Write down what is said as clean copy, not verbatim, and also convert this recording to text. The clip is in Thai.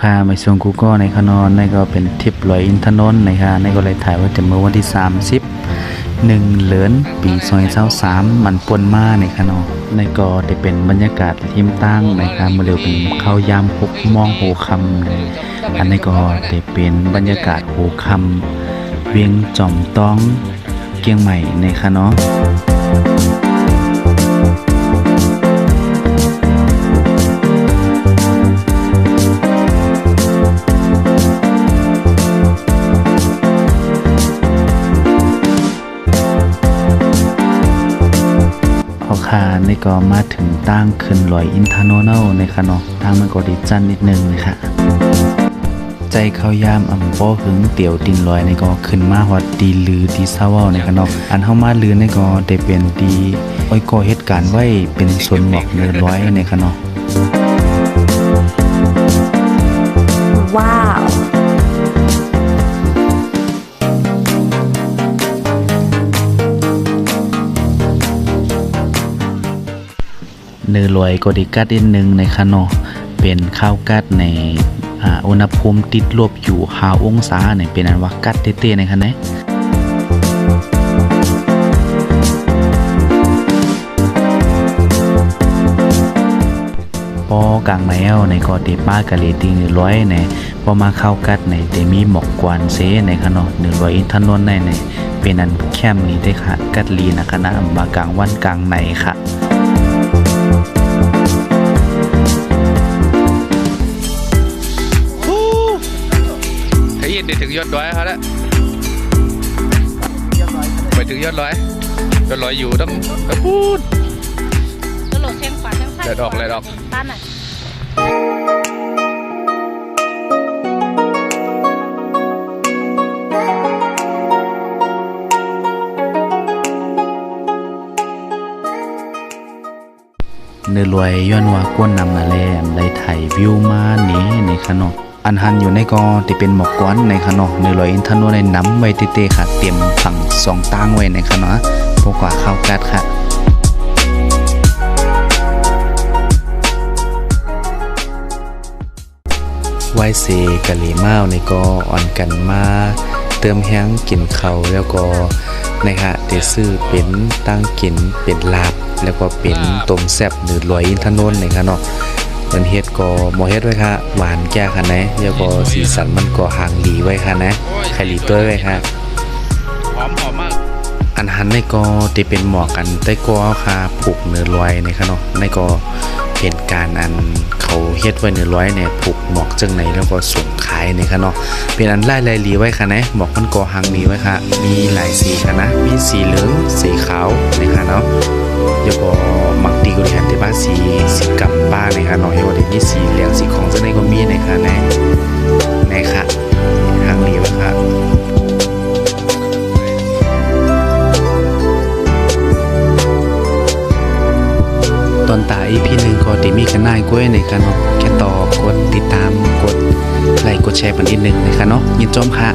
ค่ะไปส่งกูก็ในขนอนในก็เป็นทริปลอยอินทนนท์นะคะในก็เลยถ่ายว่าจะเมื่อวันที่30เดือนปี2023มันป่นมาในขนอนในก็ได้เป็นบรรยากาศทิมตั้งนะคะเมื่อเร็วเป็นเข้ายาม6 โมงโหคำเลยอันนี้ก็ได้เป็นบรรยากาศโหคำเวียงจ่อมต้องเกียงใหม่ในขนอนค่ะนี่ก็มาถึงตั้งขึ้นลอยอินทานนท์ในค่ะเนาะตั้งมันก็ดีจันนิดนึงเลยค่ะใจเขายามป้อหึงเตี่ยวดินลอยในก็ขึ้นมาฮอดดีลือดีเศร้าในค่ะเนาะอันเฮามาลือในก็ได้เป็นดีอ้อยก่อเหตุการณ์ไว้เป็นส่วนหมอกเนื้อร้อยในค่ะเนาะว้าวเนื้อลอยก็ได้กัดนิดนึงในค่ะเนาะเป็นข้าวกัดในอุณหภูมิติดลบอยู่5 องศาเนี่ยเป็นอันว่ากัดเต้ๆในค่ะนะพอกลางแมวในก็เตป้ากะเลติง100ในพอมาเข้ากัดในเตมีหมอกกวนเซในค่ะเนาะ100อินทนนท์ในเป็นอันแคมนี้ได้ค่ะกัดลีนะคณะมากลางวันกลางในค่ะเดี๋ยวถึงยอดร้อยเขาแล้วไปถึงยอดร้อยอยู่ต้องพูดกระโหลกแข้งขวาแข้งซ้าย เลยออกต้านหน่อยเนื้อรวยย้อนว่ากวนนำนาแลมได้ถ่ายวิวมานี้ในขนมอันหันอยู่ในกอที่เป็นหมอกก้อนในขนมเนื้อรวยอินทนนท์ในน้ำไว้เตะค่ะเตรียมฝั่ง2ตั้งไว้ในขนมพวกว่าข้าวกัดค่ะไวเซกะหลีม้าวในกออ่อนกันมาเติมแห้งกินเขาแล้วก็ในค่ะเดซื้อเป็นตั้งกินเป็นลาบแล้วก็เป็นต้มแซ่บหรือลอยอินทนนท์ในค่ะเนาะมันเฮ็ดก็บ่เฮ็ดไว้ค่ะหวานแก่ค่ะนะแล้วก็สีสันมันก็หางดีไว้ค่ะนะไข่หลีตัวไว้ค่ะหอมมากอันหันในก็ที่เป็นหมอกันใต้ก็เอาค่ะผูกเนื้อลอยในค่ะเนาะในก็เป็นการอันเขาเฮ็ดไว้เนื้อร้อยเนี่ยผูกหมอกจังไหนแล้วก็ส่งขายในค่ะเนาะเป็นอันไล่ลายลีไว้ค่ะนะหมอกมันก็หางดีไว้ค่ะมีหลายสีค่ะนะมีสีเหลืองสีขาวในค่ะเนาะแล้วก็มักดีก็แทนที่บ้านสีกำบ้านในค่ะเนาะแล้วก็ได้มีสีเหลืองสีของจังไหนก็มีในค่ะนะในค่ะหางดีไว้ค่ะตอนตาอีพีหนึ่งก็ติมีกันนายกล้วยในค่ะเนาะแค่ต่อกดติดตามกดไลค์กดแชร์ปันนิดนึงนะคะเนาะยินจอมค่ะ